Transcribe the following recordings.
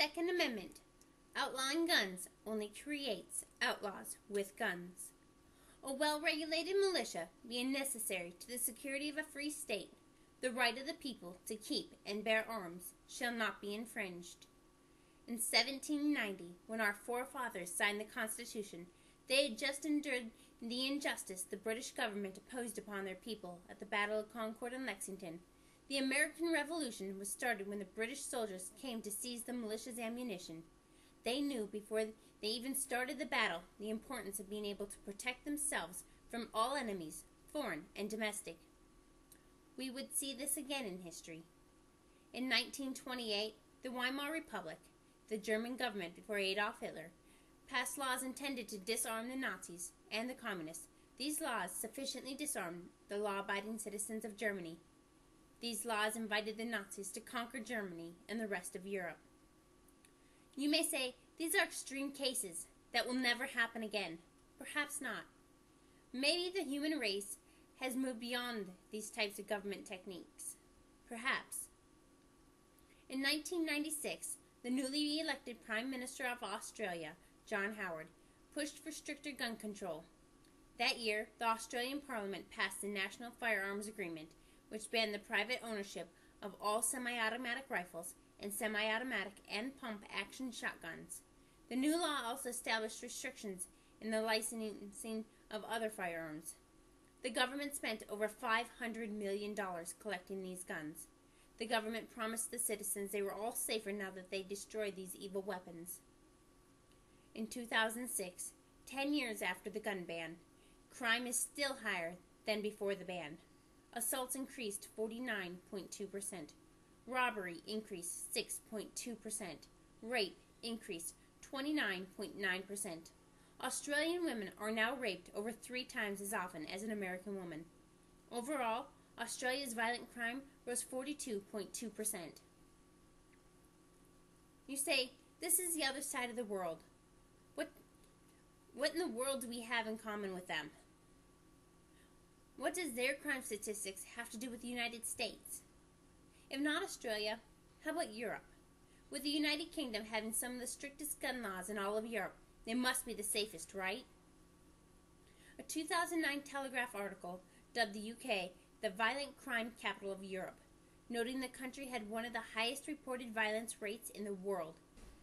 Second Amendment. Outlawing guns only creates outlaws with guns. A well-regulated militia being necessary to the security of a free state, the right of the people to keep and bear arms shall not be infringed. In 1790, when our forefathers signed the Constitution, they had just endured the injustice the British government imposed upon their people at the Battle of Concord and Lexington. The American Revolution was started when the British soldiers came to seize the militia's ammunition. They knew before they even started the battle the importance of being able to protect themselves from all enemies, foreign and domestic. We would see this again in history. In 1928, the Weimar Republic, the German government before Adolf Hitler, passed laws intended to disarm the Nazis and the Communists. These laws sufficiently disarmed the law-abiding citizens of Germany. These laws invited the Nazis to conquer Germany and the rest of Europe. You may say, these are extreme cases that will never happen again. Perhaps not. Maybe the human race has moved beyond these types of government techniques. Perhaps. In 1996, the newly elected Prime Minister of Australia, John Howard, pushed for stricter gun control. That year, the Australian Parliament passed the National Firearms Agreement, which banned the private ownership of all semi-automatic rifles and semi-automatic and pump-action shotguns. The new law also established restrictions in the licensing of other firearms. The government spent over $500 million collecting these guns. The government promised the citizens they were all safer now that they destroyed these evil weapons. In 2006, 10 years after the gun ban, crime is still higher than before the ban. Assaults increased 49.2%. Robbery increased 6.2%. Rape increased 29.9%. Australian women are now raped over 3 times as often as an American woman. Overall, Australia's violent crime rose 42.2%. You say, this is the other side of the world. What in the world do we have in common with them? What does their crime statistics have to do with the United States? If not Australia, how about Europe? With the United Kingdom having some of the strictest gun laws in all of Europe, they must be the safest, right? A 2009 Telegraph article dubbed the UK the violent crime capital of Europe, noting the country had one of the highest reported violence rates in the world,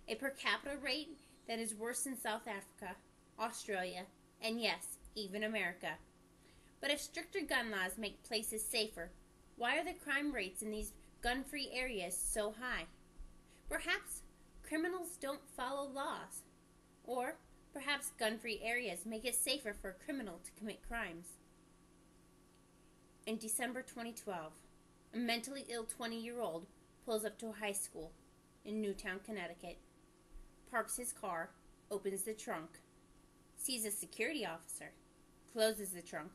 a per capita rate that is worse than South Africa, Australia, and yes, even America. But if stricter gun laws make places safer, why are the crime rates in these gun-free areas so high? Perhaps criminals don't follow laws. Or perhaps gun-free areas make it safer for a criminal to commit crimes. In December 2012, a mentally ill 20-year-old pulls up to a high school in Newtown, Connecticut, parks his car, opens the trunk, sees a security officer, closes the trunk,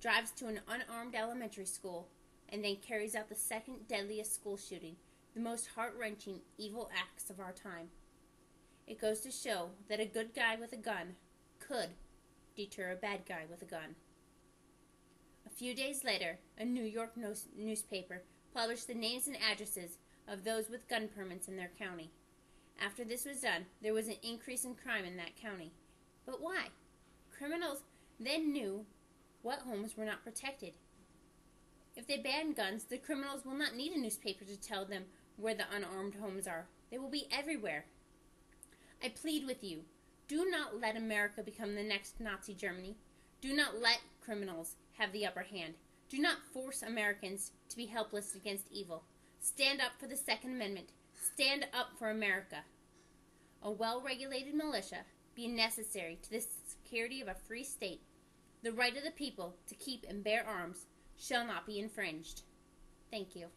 drives to an unarmed elementary school, and then carries out the second deadliest school shooting, the most heart-wrenching, evil acts of our time. It goes to show that a good guy with a gun could deter a bad guy with a gun. A few days later, a New York newspaper published the names and addresses of those with gun permits in their county. After this was done, there was an increase in crime in that county. But why? Criminals then knew what homes were not protected. If they ban guns, the criminals will not need a newspaper to tell them where the unarmed homes are. They will be everywhere. I plead with you, do not let America become the next Nazi Germany. Do not let criminals have the upper hand. Do not force Americans to be helpless against evil. Stand up for the Second Amendment. Stand up for America. A well-regulated militia being necessary to the security of a free state, the right of the people to keep and bear arms shall not be infringed. Thank you.